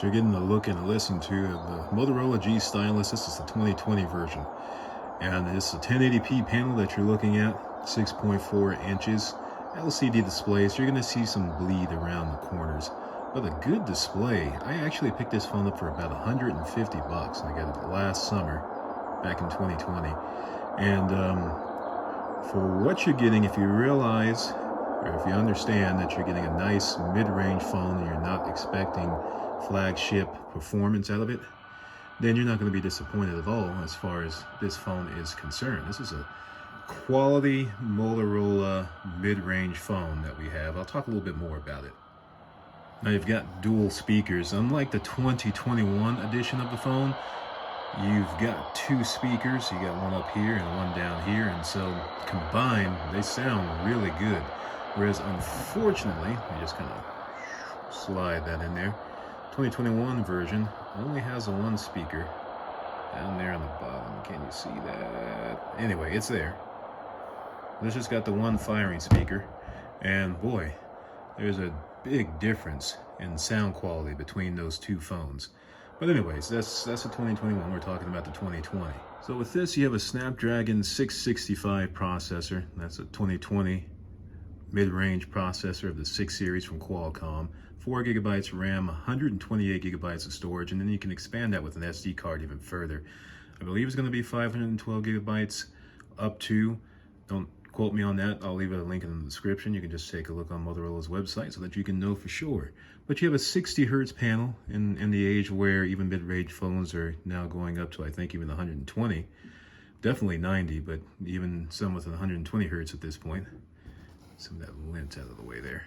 So you're getting a look and a listen to the Motorola G Stylus. This is the 2020 version. And it's a 1080p panel that you're looking at, 6.4 inches. LCD display, so you're going to see some bleed around the corners. But a good display. I actually picked this phone up for about 150 bucks. I got it last summer, back in 2020. And for what you're getting, if you realize, or if you understand that you're getting a nice mid-range phone and you're not expecting flagship performance out of it, then you're not going to be disappointed at all as far as this phone is concerned. This is a quality Motorola mid-range phone that we have. I'll talk a little bit more about it. Now you've got dual speakers. Unlike the 2021 edition of the phone, you've got two speakers. You got one up here and one down here, and so combined they sound really good. Whereas unfortunately, I just kind of slide that in there, 2021 version only has a one speaker down there on the bottom. Can you see that? Anyway, it's there. This just got the one firing speaker, and boy, there's a big difference in sound quality between those two phones. But anyways, that's the 2021. We're talking about the 2020. So with this, you have a Snapdragon 665 processor. That's a 2020 mid-range processor of the 6 series from Qualcomm. 4 gigabytes RAM, 128 gigabytes of storage, and then you can expand that with an SD card even further. I believe it's going to be 512 gigabytes up to. Don't quote me on that. I'll leave a link in the description. You can just take a look on Motorola's website so that you can know for sure. But you have a 60 hertz panel in the age where even mid-range phones are now going up to, I think, even 120. Definitely 90, but even some with 120 hertz at this point. Some of that lint out of the way there.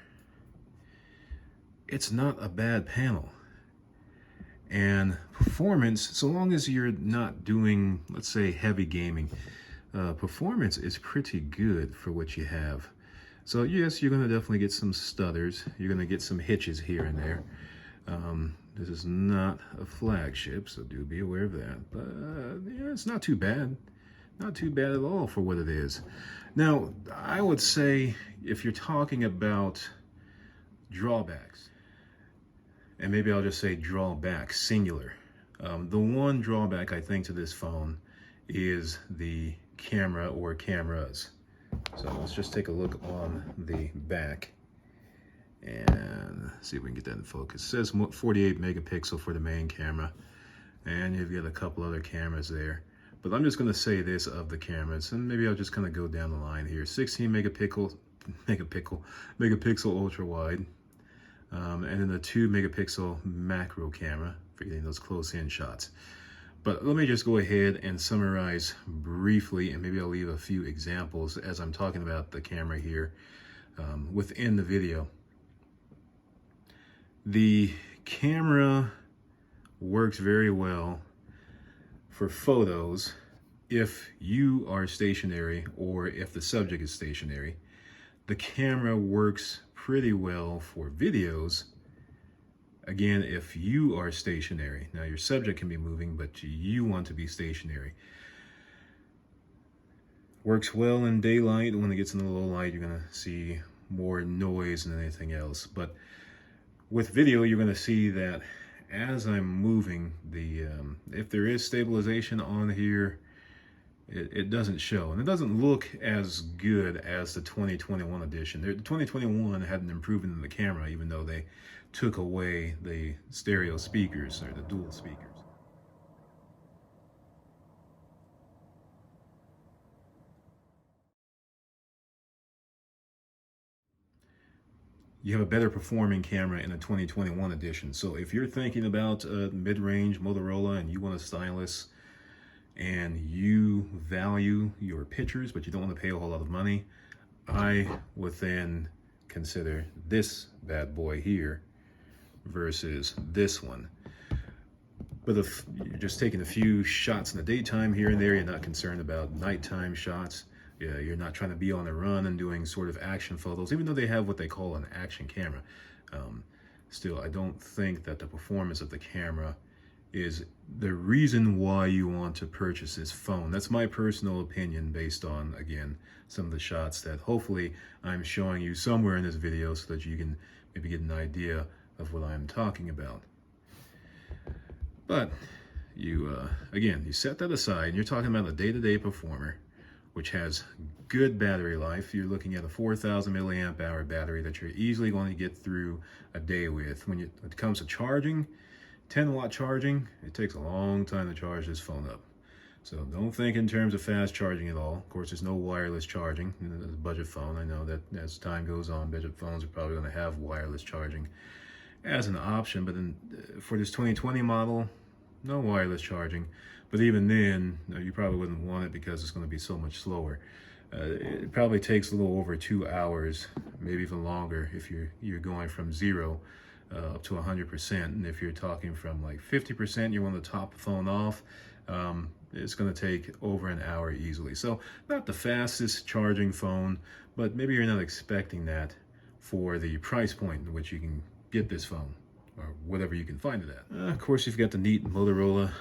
It's not a bad panel. And performance, so long as you're not doing, let's say, heavy gaming, performance is pretty good for what you have. So yes, you're going to definitely get some stutters. You're going to get some hitches here and there. This is not a flagship, so do be aware of that. But yeah, it's not too bad. Not too bad at all for what it is. Now, I would say if you're talking about drawbacks, and maybe I'll just say drawback, singular. The one drawback I think to this phone is the camera or cameras. So let's just take a look on the back and see if we can get that in focus. It says 48 megapixel for the main camera, and you've got a couple other cameras there. But I'm just going to say this of the cameras, and maybe I'll just kind of go down the line here. 16 megapixel ultra wide, and then the 2 megapixel macro camera for getting those close-in shots. But let me just go ahead and summarize briefly, and maybe I'll leave a few examples as I'm talking about the camera here within the video. The camera works very well for photos if you are stationary or if the subject is stationary. The camera works pretty well for videos, again, if you are stationary. Now your subject can be moving, but you want to be stationary. Works well in daylight. When it gets in the low light, you're going to see more noise than anything else. But with video, you're going to see that as I'm moving, if there is stabilization on here, it doesn't show, and it doesn't look as good as the 2021 edition. The 2021 had an improvement in the camera, even though they took away the stereo speakers or the dual speakers. You have a better performing camera in a 2021 edition. So if you're thinking about a mid-range Motorola and you want a stylus and you value your pictures, but you don't want to pay a whole lot of money, I would then consider this bad boy here versus this one. But if you're just taking a few shots in the daytime here and there, you're not concerned about nighttime shots. Yeah, you're not trying to be on the run and doing sort of action photos, even though they have what they call an action camera. Still, I don't think that the performance of the camera is the reason why you want to purchase this phone. That's my personal opinion based on, again, some of the shots that hopefully I'm showing you somewhere in this video so that you can maybe get an idea of what I'm talking about. But you, again, you set that aside, and you're talking about a day-to-day performer, which has good battery life. You're looking at a 4,000 milliamp hour battery that you're easily going to get through a day with. When it comes to charging, 10-watt charging, it takes a long time to charge this phone up. So don't think in terms of fast charging at all. Of course, there's no wireless charging. It's a budget phone. I know that as time goes on, budget phones are probably going to have wireless charging as an option. But for this 2020 model, no wireless charging. But even then, you probably wouldn't want it because it's going to be so much slower. It probably takes a little over 2 hours, maybe even longer, if you're going from 0 up to 100%. And if you're talking from like 50%, you want to top the phone off. It's going to take over an hour easily. So not the fastest charging phone, but maybe you're not expecting that for the price point in which you can get this phone, or whatever you can find it at. Of course, you've got the neat Motorola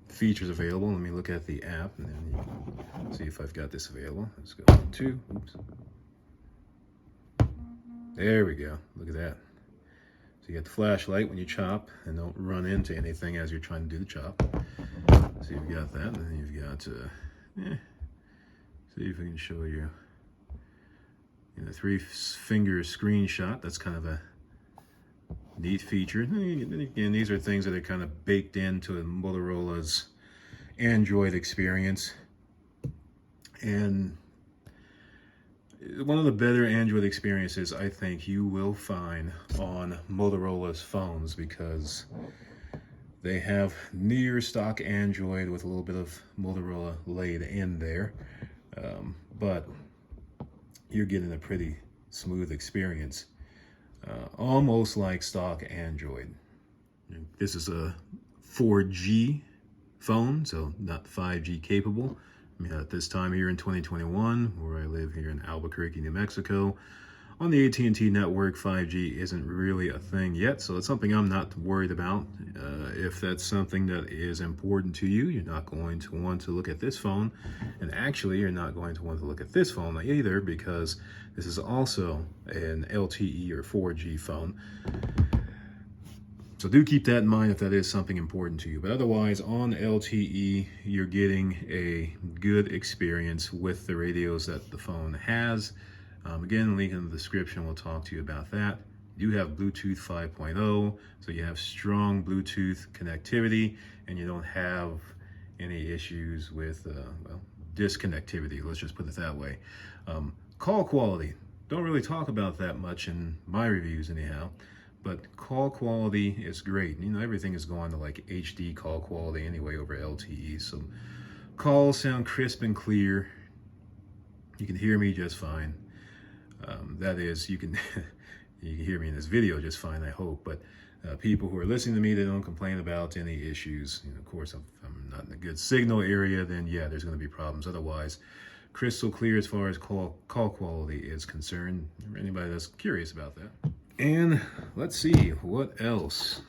features available. Let me look at the app and then you can see if I've got this available. Let's go to, oops. There we go. Look at that. So you got the flashlight when you chop, and don't run into anything as you're trying to do the chop. So you've got that, and then you've got, see if I can show you, the 3-finger screenshot. That's kind of a neat feature. And again, these are things that are kind of baked into Motorola's Android experience. And one of the better Android experiences I think you will find on Motorola's phones, because they have near stock Android with a little bit of Motorola laid in there, but you're getting a pretty smooth experience, almost like stock Android. This is a 4G phone, so not 5G capable. I mean, at this time here in 2021, where I live here in Albuquerque, New Mexico, on the AT&T network, 5G isn't really a thing yet, so it's something I'm not worried about. If that's something that is important to you, you're not going to want to look at this phone. And actually, you're not going to want to look at this phone either, because this is also an LTE or 4G phone. So do keep that in mind if that is something important to you. But otherwise, on LTE, you're getting a good experience with the radios that the phone has. Again, link in the description will talk to you about that. You have Bluetooth 5.0, so you have strong Bluetooth connectivity, and you don't have any issues with well, disconnectivity, let's just put it that way. Call quality, don't really talk about that much in my reviews anyhow, but call quality is great. You know, everything is going to like HD call quality anyway over LTE, so calls sound crisp and clear. You can hear me just fine. That is, you can you can hear me in this video just fine, I hope. But people who are listening to me, they don't complain about any issues. You know, of course, if I'm not in a good signal area, then yeah, there's going to be problems. Otherwise, crystal clear as far as call quality is concerned. For anybody that's curious about that. And let's see what else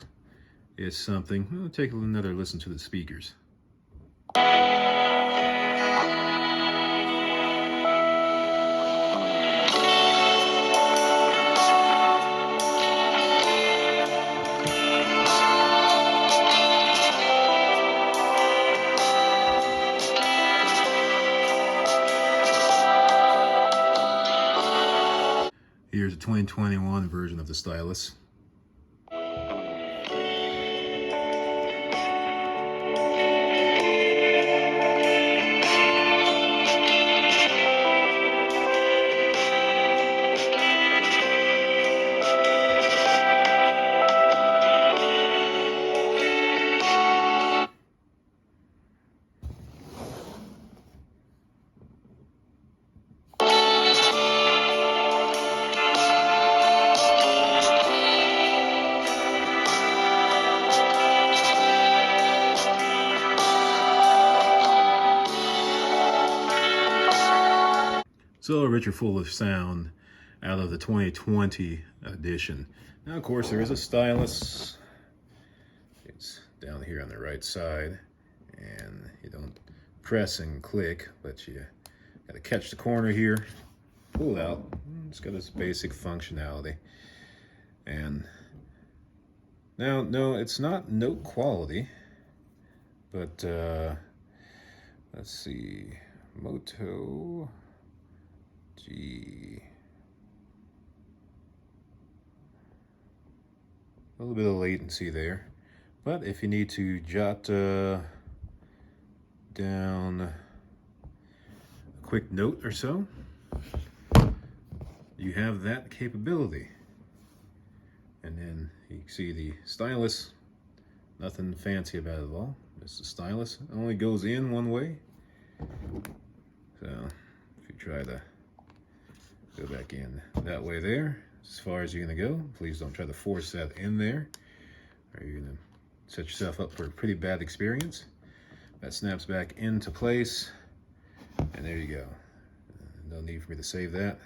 is something. We'll take another listen to the speakers. Here's a 2021 version of the Stylus. So a richer, fuller sound out of the 2020 edition. Now, of course, there is a stylus. It's down here on the right side, and you don't press and click, but you got to catch the corner here, pull it out. It's got its basic functionality. And now, no, it's not note quality. But let's see, Moto G. A little bit of latency there, but if you need to jot down a quick note or so, you have that capability. And then you can see the stylus, nothing fancy about it at all. It's the stylus. It only goes in one way. So if you try to go back in that way there, as far as you're gonna go, please don't try to force that in there, or you're gonna set yourself up for a pretty bad experience. That snaps back into place, and there you go. No need for me to save that,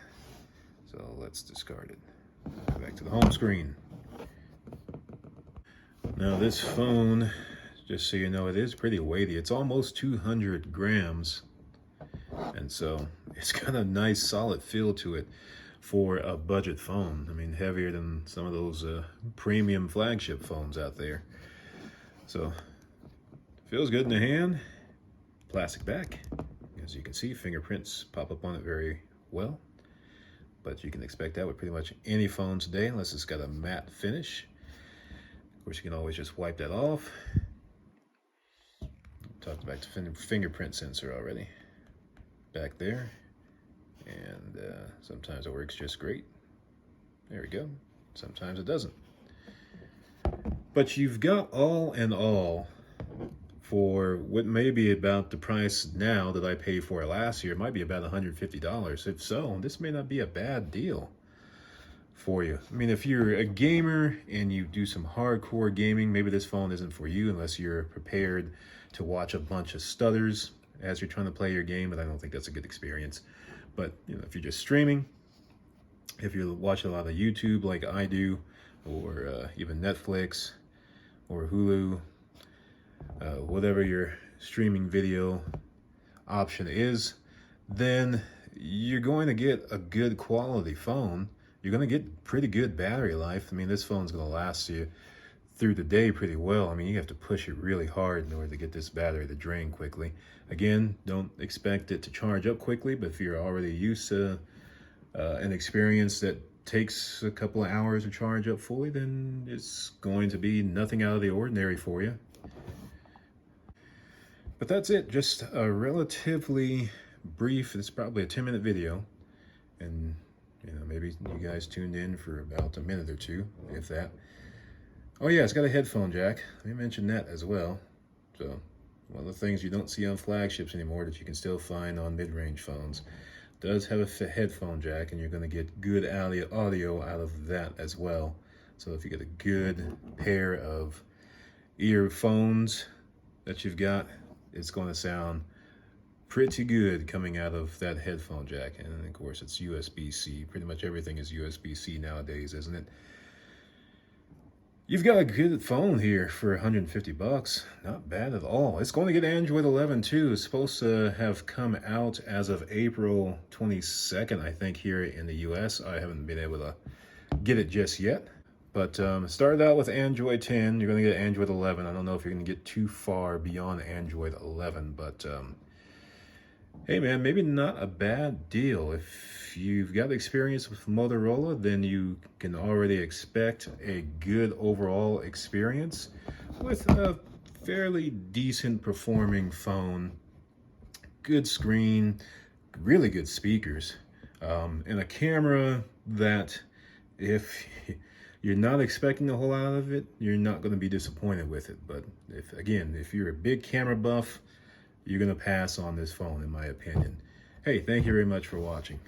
so let's discard it. Go back to the home screen. Now this phone, just so you know, it is pretty weighty. It's almost 200 grams, and so it's got a nice solid feel to it for a budget phone. I mean, heavier than some of those premium flagship phones out there. So feels good in the hand. Plastic back, as you can see, fingerprints pop up on it very well, but you can expect that with pretty much any phone today, unless it's got a matte finish. Of course, you can always just wipe that off. Talked about the fingerprint sensor already. Back there. And sometimes it works just great. There we go. Sometimes it doesn't. But you've got all in all, for what may be about the price now that I paid for it last year, it might be about $150. If so, this may not be a bad deal for you. I mean, if you're a gamer and you do some hardcore gaming, maybe this phone isn't for you unless you're prepared to watch a bunch of stutters as you're trying to play your game, but I don't think that's a good experience. But you know, if you're just streaming, if you're watching a lot of YouTube like I do, or even Netflix or Hulu, whatever your streaming video option is, then you're going to get a good quality phone. You're going to get pretty good battery life. I mean, this phone's going to last you through the day pretty well. I mean, you have to push it really hard in order to get this battery to drain quickly. Again, don't expect it to charge up quickly, but if you're already used to an experience that takes a couple of hours to charge up fully, then it's going to be nothing out of the ordinary for you. But that's it, just a relatively brief, it's probably a 10-minute video, and you know, maybe you guys tuned in for about a minute or two, if that. Oh yeah, it's got a headphone jack. Let me mention that as well. So one of the things you don't see on flagships anymore that you can still find on mid-range phones does have a headphone jack, and you're going to get good audio out of that as well. So if you get a good pair of earphones that you've got, it's going to sound pretty good coming out of that headphone jack. And of course, it's USB-C. Pretty much everything is USB-C nowadays, isn't it? You've got a good phone here for 150 bucks. Not bad at all. It's going to get Android 11 too. It's supposed to have come out as of April 22nd, I think, here in the US. I haven't been able to get it just yet. But started out with Android 10. You're going to get Android 11. I don't know if you're going to get too far beyond Android 11, but hey man, maybe not a bad deal. If you've got experience with Motorola, then you can already expect a good overall experience with a fairly decent performing phone, good screen, really good speakers, and a camera that if you're not expecting a whole lot out of it, you're not going to be disappointed with it. But if you're a big camera buff, you're going to pass on this phone, in my opinion. Hey, thank you very much for watching.